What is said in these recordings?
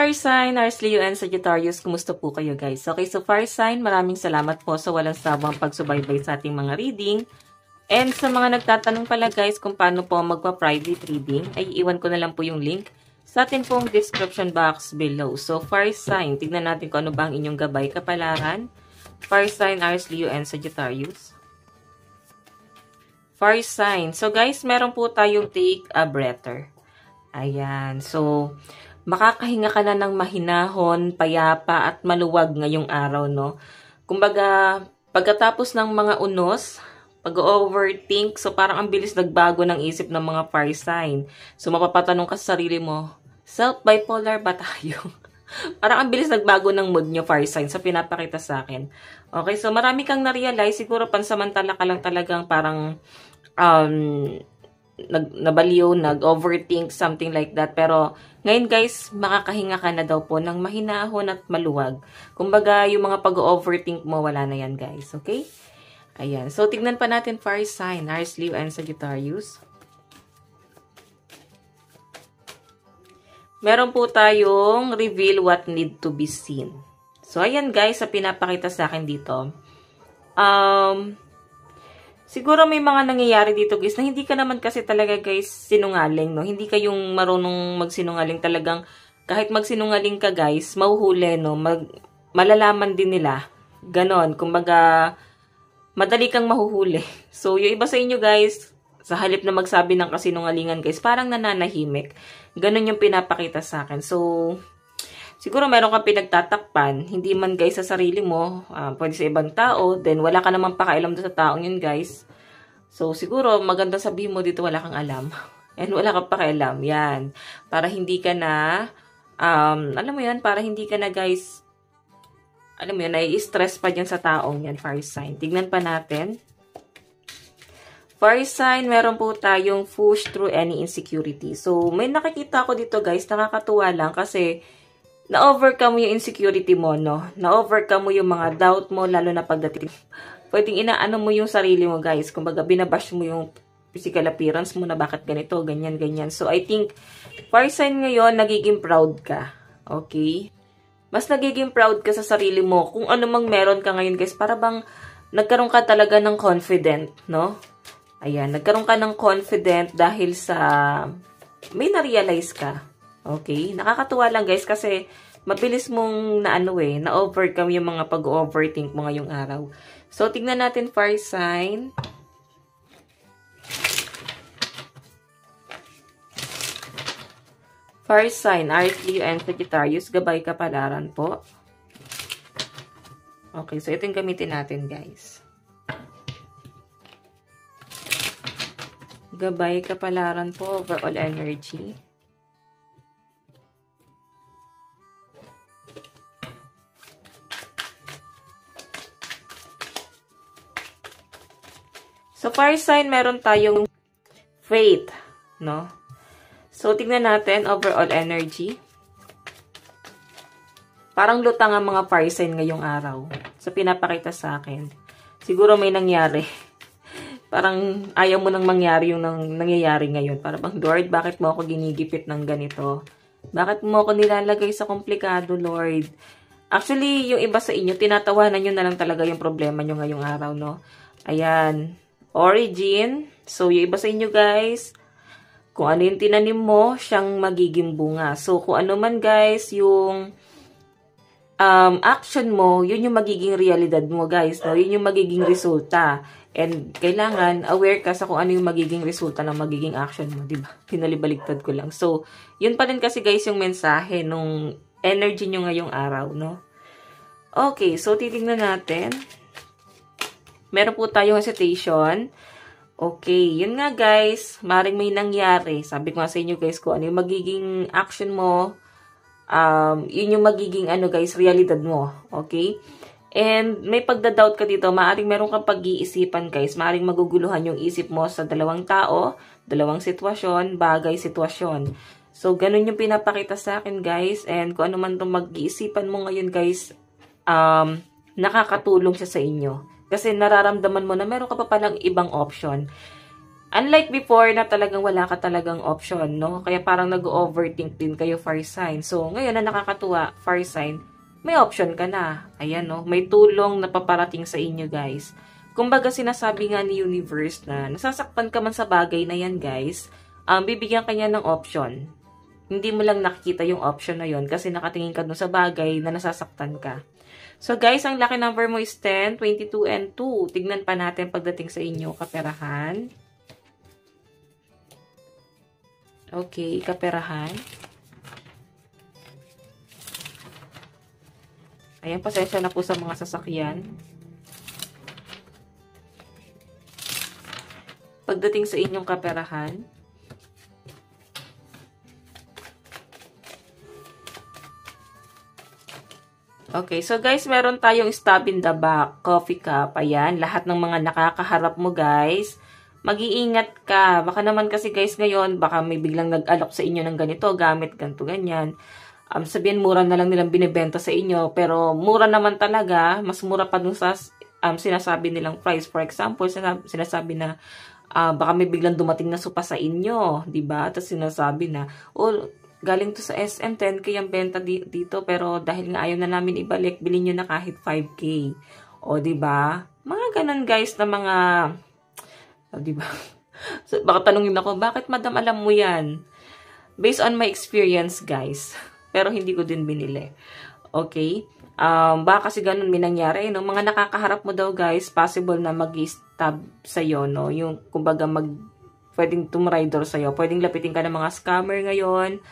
fire sign, Aries, Leo, and Sagittarius, kumusta po kayo guys? Okay, so fire sign, maraming salamat po sa walang sawang pagsubaybay sa ating mga reading. And sa mga nagtatanong pala guys kung paano po magpa-private reading, ay iwan ko na lang po yung link sa atin pong description box below. So fire sign, tignan natin kung ano ba ang inyong gabay kapalaran. Fire sign, Aries, Leo, and Sagittarius. Fire sign. So guys, meron po tayong take a breather. Ayan. So, makakahinga ka na ng mahinahon, payapa, at maluwag ngayong araw, no? Kumbaga, pagkatapos ng mga unos, pag-overthink, so parang ang bilis nagbago ng isip ng mga fire sign. So, mapapatanong ka sa sarili mo, self-bipolar ba tayo? Parang ang bilis nagbago ng mood nyo, fire sign, sa pinapakita sa akin. Okay, so marami kang na-realize, siguro pansamantala ka lang talagang parang, nabaliw, nag-overthink, something like that. Pero, ngayon guys, makakahinga ka na daw po ng mahinahon at maluwag. Kumbaga, yung mga pag-overthink mo, wala na yan guys. Okay? Ayan. So, tignan pa natin fire sign, Aries, Leo, and Sagittarius. Meron po tayong reveal what need to be seen. So, ayan guys, sa pinapakita sa akin dito. Siguro may mga nangyayari dito guys na hindi ka naman kasi talaga guys sinungaling, no? Hindi ka yung marunong magsinungaling talagang kahit magsinungaling ka guys, mahuhuli, no? Malalaman din nila. Ganon. Kumbaga, madali kang mahuhuli. So, yung iba sa inyo guys, sa halip na magsabi ng kasinungalingan guys, parang nananahimik. Ganon yung pinapakita sa akin. So, siguro meron kang pinagtatakpan, hindi man guys sa sarili mo, pwede sa ibang tao, then wala ka naman pakailam doon sa taong yun guys. So siguro maganda sabihin mo dito wala kang alam. And wala kang pakailam, yan. Para hindi ka na, alam mo yan, para hindi ka na guys, alam mo yan, nai-stress pa dyan sa taong yan, fire sign. Tignan pa natin. Fire sign, meron po tayong push through any insecurity. So may nakikita ko dito guys, nakakatuwa lang kasi, na-overcome mo yung insecurity mo, no? Na-overcome mo yung mga doubt mo, lalo na pagdating. Pwedeng inaano mo yung sarili mo, guys. Kumbaga, binabash mo yung physical appearance mo na bakit ganito, ganyan, ganyan. So, I think, fire sign ngayon, nagiging proud ka. Okay? Mas nagiging proud ka sa sarili mo. Kung ano mang meron ka ngayon, guys, para bang nagkaroon ka talaga ng confident, no? Ayan, nagkaroon ka ng confident dahil sa may na-realize ka. Okay? Nakakatuwa lang guys kasi mabilis mong na-overcome yung mga pag-overthink mo ngayong araw. So, tingnan natin fire sign. Fire sign, Aries, Leo, and Sagittarius. Gabay kapalaran po. Okay, so ito yung gamitin natin guys. Gabay kapalaran po, overall energy. So, fire sign, meron tayong faith, no? So, tignan natin, overall energy. Parang lutang ang mga fire sign ngayong araw. So, pinapakita sa akin. Siguro may nangyari. Parang ayaw mo nang mangyari yung nangyayari ngayon. Parang bang, Lord, bakit mo ako ginigipit ng ganito? Bakit mo ako nilalagay sa komplikado, Lord? Actually, yung iba sa inyo, tinatawanan nyo na lang talaga yung problema nyo ngayong araw, no? Ayan. Origin. So, yung iba sa inyo guys, kung ano yung tinanim mo, siyang magiging bunga. So, kung ano man guys, yung action mo, yun yung magiging realidad mo guys. No? Yun yung magiging resulta. And kailangan aware ka sa kung ano yung magiging resulta ng magiging action mo. Diba? Pinalibaligtad ko lang. So, yun pa rin kasi guys yung mensahe nung energy nyo ngayong araw. No? Okay, so titignan natin. Meron po tayong hesitation. Okay, yun nga guys, maring may nangyari. Sabi ko nga sa inyo guys, kung ano yung magiging action mo, yun yung magiging guys, realidad mo. Okay? And may pagdadoubt ka dito, maring meron kang pag-iisipan guys, maring maguguluhan yung isip mo sa dalawang tao, dalawang sitwasyon, bagay, sitwasyon. So, ganun yung pinapakita sa akin guys. And kung ano man itong mag-iisipan mo ngayon guys, nakakatulong siya sa inyo. Kasi nararamdaman mo na meron ka pa palang ibang option. Unlike before na talagang wala ka talagang option, no? Kaya parang nag-overthink din kayo, fire sign. So, ngayon na nakakatuwa, fire sign, may option ka na. Ayan, no? May tulong na paparating sa inyo, guys. Kumbaga, sinasabi nga ni universe na nasasaktan ka man sa bagay na yan, guys, bibigyan ka niya ng option. Hindi mo lang nakikita yung option na yon kasi nakatingin ka dun sa bagay na nasasaktan ka. So, guys, ang lucky number mo is 10, 22, and 2. Tignan pa natin pagdating sa inyo, kaperahan. Okay, kaperahan. Ayan, pasensya na po sa mga sasakyan. Pagdating sa inyong kaperahan. Okay, so guys, meron tayong stab in the back, coffee cup. Ayan, lahat ng mga nakakaharap mo, guys. Mag-iingat ka. Baka naman kasi guys ngayon, baka may biglang nag-alok sa inyo ng ganito, gamit, ganito, ganyan. Sabihin, mura na lang nilang binibenta sa inyo. Pero mura naman talaga. Mas mura pa dun sa sinasabi nilang price. For example, sinasabi na baka may biglang dumating na sopa sa inyo. Diba? Tapos sinasabi na, oh, galing to sa SM, 10K ang benta dito. Pero dahil nga ayaw na namin ibalik, bilhin nyo na kahit 5K. O, diba? Mga ganun guys na mga... Diba? So, baka tanungin ako, bakit madam alam mo yan? Based on my experience, guys. Pero hindi ko din binili. Okay? Baka kasi ganun may nangyari. No? Mga nakakaharap mo daw, guys, possible na mag-stab sa'yo. No? Yung, kumbaga, pwedeng tumrider sa'yo. Pwedeng lapitin ka ng mga scammer ngayon.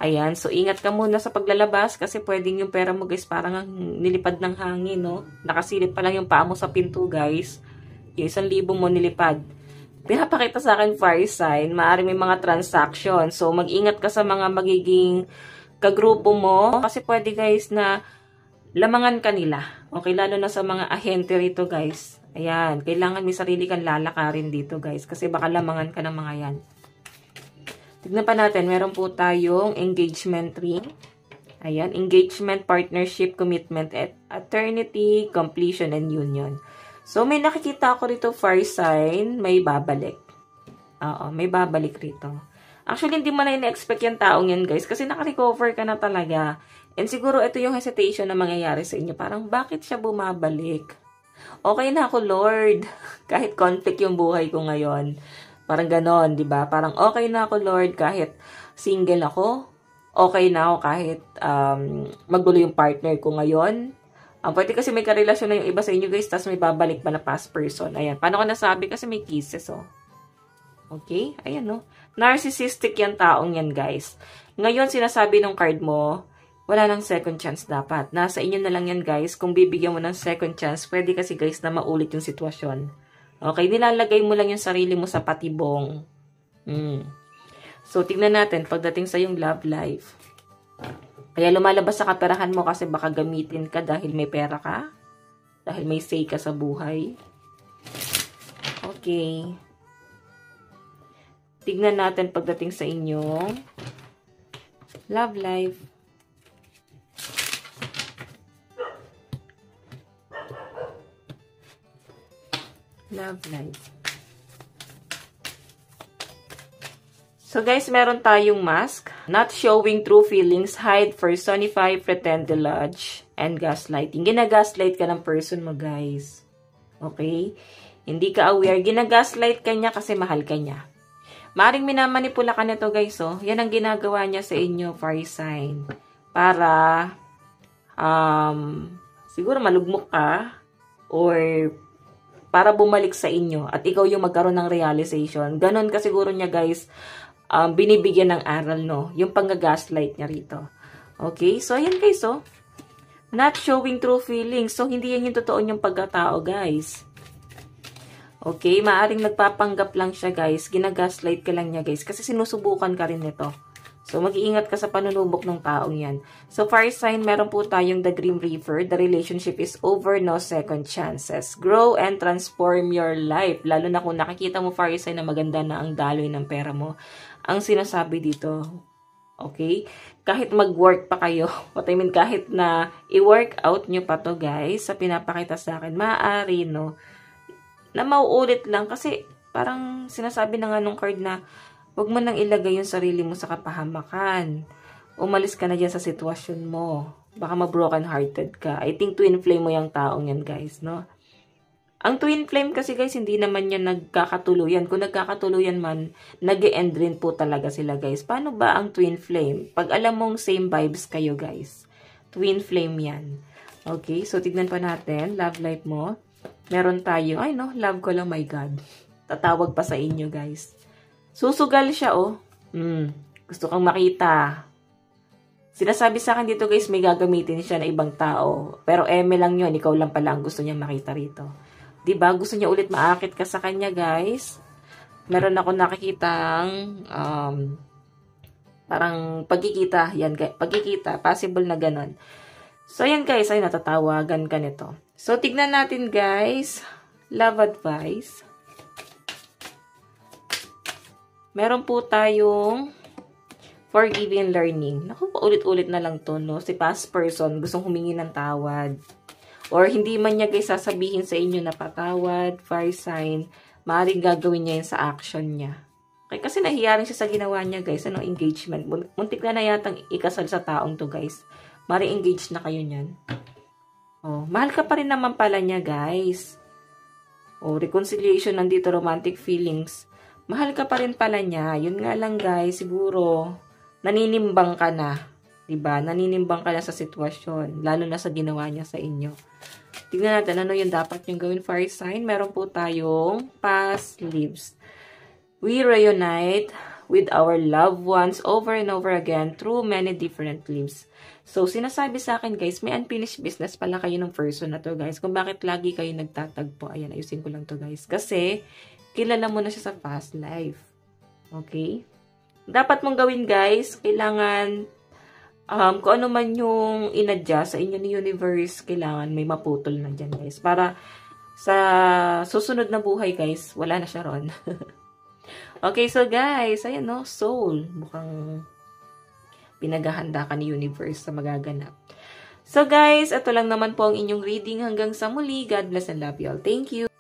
Ayan. So, ingat ka muna sa paglalabas kasi pwedeng yung pera mo, guys, parang nilipad ng hangin. No? Nakasilip pa lang yung paa mo sa pinto, guys. Yung 1,000 mo nilipad. Pinapakita sa akin fire sign, maaaring may mga transaction. So, mag-ingat ka sa mga magiging kagrupo mo. Kasi pwede guys na lamangan ka nila. Okay, lalo na sa mga ahente rito guys. Ayan, kailangan may sarili kang lalakarin dito guys. Kasi baka lamangan ka ng mga yan. Tignan pa natin, meron po tayong engagement ring. Ayan, engagement, partnership, commitment, eternity, completion, and union. So, may nakikita ako rito, fire sign, may babalik. Oo, may babalik rito. Actually, hindi mo na ina-expect yung taong yan, guys, kasi naka-recover ka na talaga. And siguro, ito yung hesitation na mangyayari sa inyo. Parang, bakit siya bumabalik? Okay na ako, Lord. Kahit conflict yung buhay ko ngayon. Parang ganon, di ba? Parang, okay na ako, Lord, kahit single ako. Okay na ako kahit magulo yung partner ko ngayon. Pwede kasi may karelasyon na yung iba sa inyo guys, tapos may babalik pa na past person. Ayan. Paano ko nasabi? Kasi may kisses, oh. Okay? Ayan, no? Narcissistic yan taong yan, guys. Ngayon, sinasabi ng card mo, wala nang second chance dapat. Nasa inyo na lang yan, guys. Kung bibigyan mo ng second chance, pwede kasi, guys, na maulit yung sitwasyon. Okay? Nilalagay mo lang yung sarili mo sa patibong. So, tignan natin pagdating sa yung love life. Kaya lumalabas sa kaperahan mo kasi baka gamitin ka dahil may pera ka. Dahil may say ka sa buhay. Okay. Tignan natin pagdating sa inyo. Love life. Love life. So guys, meron tayong mask. Not showing true feelings, hide, personify, pretend, deluge, and gaslighting. Ginagaslight ka ng person mo, guys. Okay? Hindi ka aware. Ginagaslight ka niya kasi mahal ka niya. Maring minamanipula ka nito, guys, oh. Yan ang ginagawa niya sa inyo, fire sign. Para, siguro malugmok ka, or para bumalik sa inyo, at ikaw yung magkaroon ng realization. Ganon ka siguro niya, guys, binibigyan ng aral, no? Yung pang-gaslight niya rito. Okay? So, ayan guys, oh. Not showing true feelings. So, hindi yan yung totoo niyang pagkatao, guys. Okay? Maaring nagpapanggap lang siya, guys. Ginagaslight ka lang niya, guys. Kasi sinusubukan ka rin nito. So, mag-iingat ka sa panunubok ng taong yan. So, fire sign, meron po tayong the Grim Reaper. The relationship is over, no second chances. Grow and transform your life. Lalo na kung nakikita mo, fire sign, na maganda na ang daloy ng pera mo. Ang sinasabi dito, okay? Kahit mag-work pa kayo, what I mean, kahit na i-work out nyo pa to, guys, sa pinapakita sa akin, maaari, no, na mauulit lang kasi Parang sinasabi na nga nung card na huwag mo nang ilagay yung sarili mo sa kapahamakan. Umalis ka na dyan sa sitwasyon mo. Baka ma-broken hearted ka. I think twin flame mo yung taong yan, guys, no? Ang twin flame kasi, guys, hindi naman yan nagkakatuluyan. Kung nagkakatuluyan man, nag-e-end rin po talaga sila, guys. Paano ba ang twin flame? Pag alam mong same vibes kayo, guys. Twin flame yan. Okay, so tignan pa natin. Love life mo. Meron tayo. Ay, no, love ko lang, my God. Tatawag pa sa inyo, guys. Susugal siya, oh. Gusto kang makita. Sinasabi sa akin dito, guys, may gagamitin siya na ibang tao. Pero eme lang yun. Ikaw lang pala ang gusto niya makita rito. Diba? Gusto niya ulit maakit ka sa kanya, guys. Meron ako nakikitang parang pagkikita. Yan, guys. Pagkikita. Possible na ganon. So, yan, guys. Ay, natatawagan ka nito. So, tignan natin, guys. Love advice. Meron po tayong forgiving learning. Naku, paulit-ulit na lang to, no? Si past person, gustong humingi ng tawad. Or hindi man niya guys sasabihin sa inyo na patawad, fire sign, maaaring gagawin niya yun sa action niya. Okay, kasi nahiya rin siya sa ginawa niya, guys. Ano, engagement. Muntik na yatang ikasal sa taong to, guys. Maaaring engage na kayo niyan. Oh, mahal ka pa rin naman pala niya, guys. Oh, reconciliation, nandito romantic feelings. Mahal ka pa rin pala niya. Yun nga lang, guys, siguro naninimbang ka na. Diba? Naninimbang ka na sa sitwasyon. Lalo na sa ginawa niya sa inyo. Tignan natin ano yung dapat yung gawin, fire sign. Meron po tayong past lives. We reunite with our loved ones over and over again through many different lives. So, sinasabi sa akin, guys, may unfinished business pala kayo ng person na to, guys. Kung bakit lagi kayo nagtatagpo. Ayan, ayusin ko lang to, guys. Kasi, kilala mo na siya sa past life. Okay? Dapat mong gawin, guys, kailangan kung ano man yung inadjust sa inyo ni universe, kailangan may maputol na dyan, guys. Para sa susunod na buhay, guys, wala na siya ron. Okay, so guys, ayan no, soul. Mukhang pinaghahanda ka ni universe sa magaganap. So guys, ito lang naman po ang inyong reading. Hanggang sa muli, God bless and love you all. Thank you.